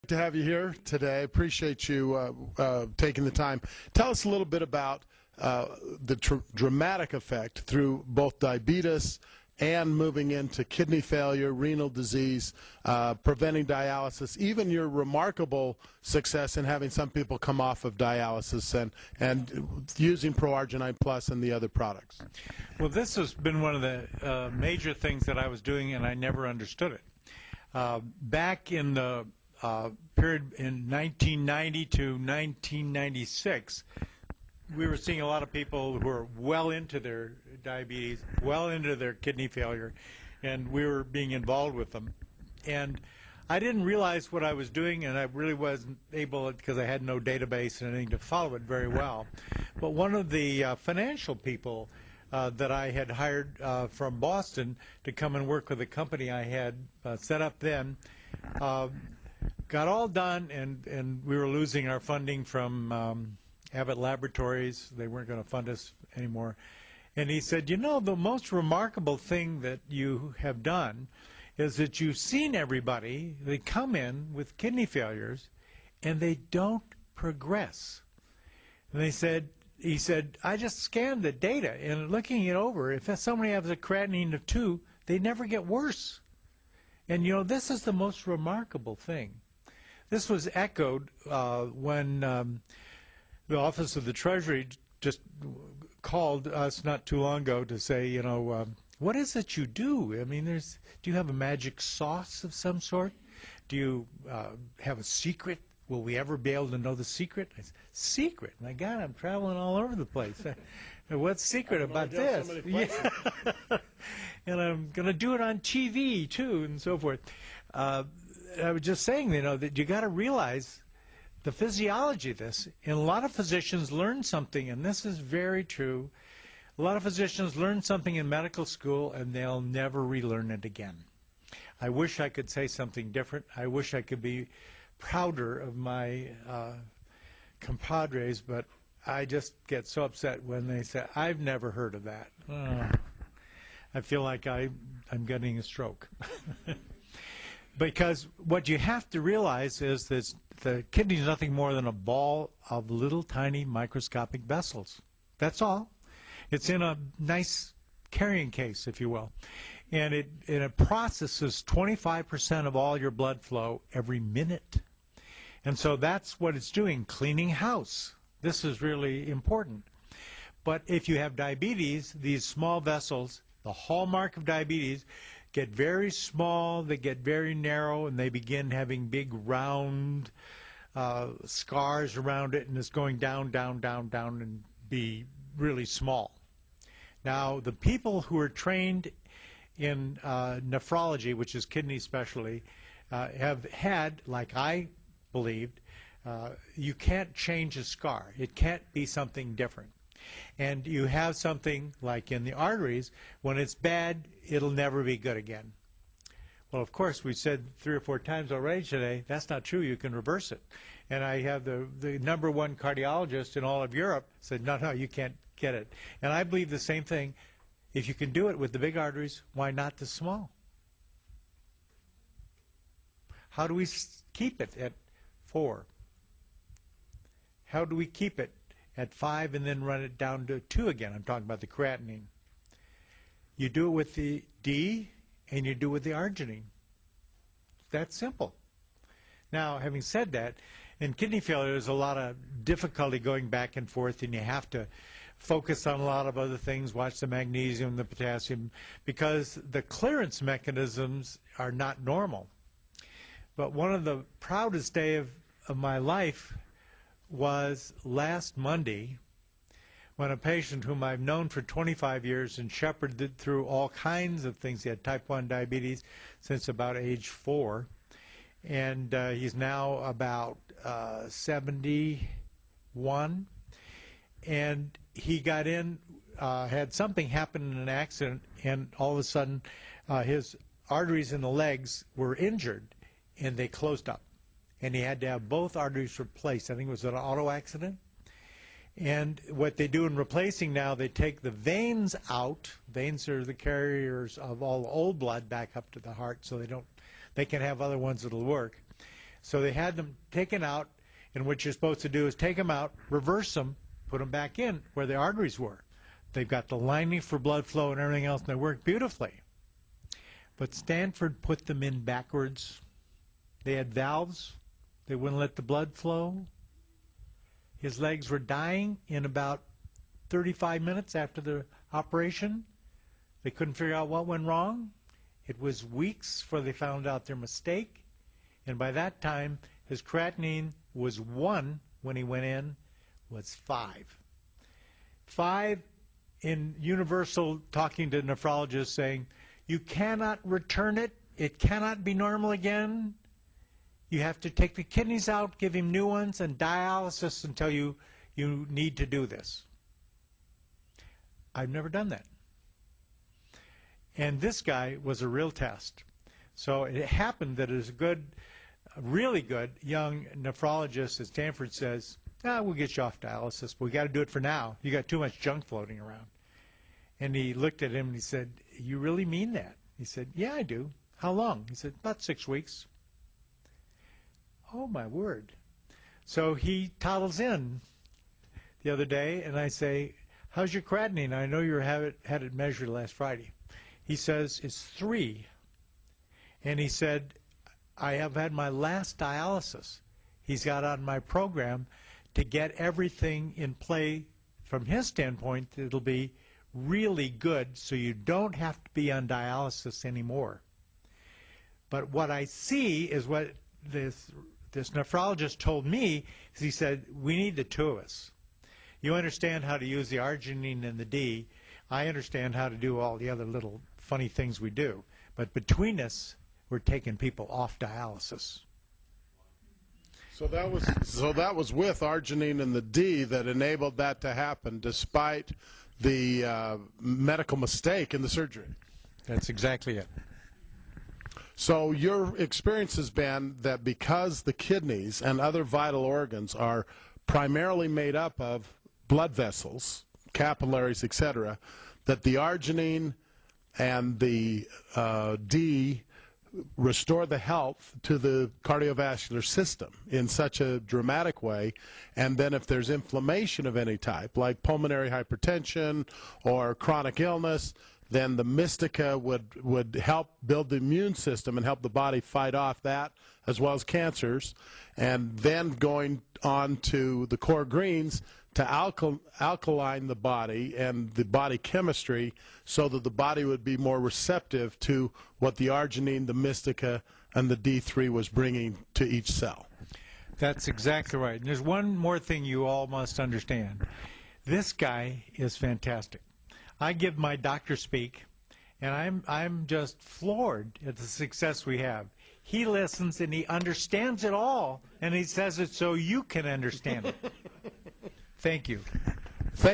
To have you here today. Appreciate you taking the time. Tell us a little bit about the dramatic effect through both diabetes and moving into kidney failure, renal disease, preventing dialysis, even your remarkable success in having some people come off of dialysis and using ProArgi-9 Plus and the other products. Well, this has been one of the major things that I was doing, and I never understood it. Back in the period in 1990 to 1996, we were seeing a lot of people who were well into their diabetes, well into their kidney failure, and we were being involved with them. And I didn't realize what I was doing, and I really wasn't able, because I had no database and anything to follow it very well. But one of the financial people that I had hired from Boston to come and work with a company I had set up then, got all done, and we were losing our funding from Abbott Laboratories. They weren't going to fund us anymore. And he said, you know, the most remarkable thing that you have done is that you've seen everybody, they come in with kidney failures, and they don't progress. And he said, I just scanned the data, and looking it over, if somebody has a creatinine of 2, they never get worse. And, you know, this is the most remarkable thing. This was echoed when the Office of the Treasury just called us not too long ago to say, you know, what is it you do? I mean, do you have a magic sauce of some sort? Do you have a secret? Will we ever be able to know the secret? I said, secret? My God, I'm traveling all over the place. What's secret about this? Yeah. And I'm going to do it on TV, too, and so forth. I was just saying, you know, that you got to realize the physiology of this. And a lot of physicians learn something, and this is very true. A lot of physicians learn something in medical school, and they'll never relearn it again. I wish I could say something different. I wish I could be prouder of my compadres, but I just get so upset when they say, I've never heard of that. I feel like I'm getting a stroke. Because what you have to realize is that the kidney is nothing more than a ball of little tiny microscopic vessels. That's all. It's in a nice carrying case, if you will. And it processes 25% of all your blood flow every minute. And so that's what it's doing, cleaning house. This is really important. But if you have diabetes, these small vessels, the hallmark of diabetes, get very small, they get very narrow, and they begin having big round scars around it, and it's going down, down, down, down, and be really small. Now, the people who are trained in nephrology, which is kidney specialty, have had, like I believed, you can't change a scar. It can't be something different. And you have something like in the arteries, when it's bad, it'll never be good again. Well, of course, we said 3 or 4 times already today, that's not true. You can reverse it. And I have the #1 cardiologist in all of Europe said, no, you can't get it. And I believe the same thing. If you can do it with the big arteries, why not the small? How do we keep it at 4? How do we keep it at 5 and then run it down to 2 again? I'm talking about the creatinine. You do it with the D and you do it with the arginine. That's simple. Now, having said that, in kidney failure, there's a lot of difficulty going back and forth, and you have to focus on a lot of other things, watch the magnesium, the potassium, because the clearance mechanisms are not normal. But one of the proudest days of my life was last Monday, when a patient whom I've known for 25 years and shepherded through all kinds of things, he had type 1 diabetes since about age 4, and he's now about 71, and he got in, had something happen in an accident, and all of a sudden his arteries in the legs were injured, and they closed up. And he had to have both arteries replaced. I think it was an auto accident. And what they do in replacing now, they take the veins out. Veins are the carriers of all the old blood back up to the heart, so they can have other ones that'll work. So they had them taken out, and what you're supposed to do is take them out, reverse them, put them back in where the arteries were. They've got the lining for blood flow and everything else, and they work beautifully. But Stanford put them in backwards. They had valves. They wouldn't let the blood flow. His legs were dying in about 35 minutes after the operation. They couldn't figure out what went wrong. It was weeks before they found out their mistake. And by that time, his creatinine was 1 when he went in, was 5. 5 in universal, talking to nephrologists saying, you cannot return it. It cannot be normal again. You have to take the kidneys out, give him new ones, and dialysis until you need to do this. I've never done that. And this guy was a real test. So it happened that as a good, really good young nephrologist at Stanford says, we'll get you off dialysis, but we got to do it for now. You got too much junk floating around. And he looked at him and he said, you really mean that? He said, yeah, I do. How long? He said, about 6 weeks. Oh, my word. So he toddles in the other day, and I say, how's your creatinine? I know you had it measured last Friday. He says, it's 3. And he said, I have had my last dialysis. He's got on my program to get everything in play from his standpoint. It'll be really good so you don't have to be on dialysis anymore. But what I see is what this nephrologist told me is he said, we need the two of us. You understand how to use the arginine and the D. I understand how to do all the other little funny things we do. But between us, we're taking people off dialysis. So that was with arginine and the D that enabled that to happen, despite the medical mistake in the surgery. That's exactly it. So your experience has been that because the kidneys and other vital organs are primarily made up of blood vessels, capillaries, etc., that the arginine and the D restore the health to the cardiovascular system in such a dramatic way. And then if there's inflammation of any type, like pulmonary hypertension or chronic illness, then the Mistica would help build the immune system and help the body fight off that as well as cancers. And then going on to the core greens to alkaline the body and the body chemistry so that the body would be more receptive to what the arginine, the Mistica, and the D3 was bringing to each cell. That's exactly right. And there's one more thing you all must understand. This guy is fantastic. I give my doctor speak, and I'm just floored at the success we have. He listens and he understands it all, and he says it so you can understand it. Thank you. Thank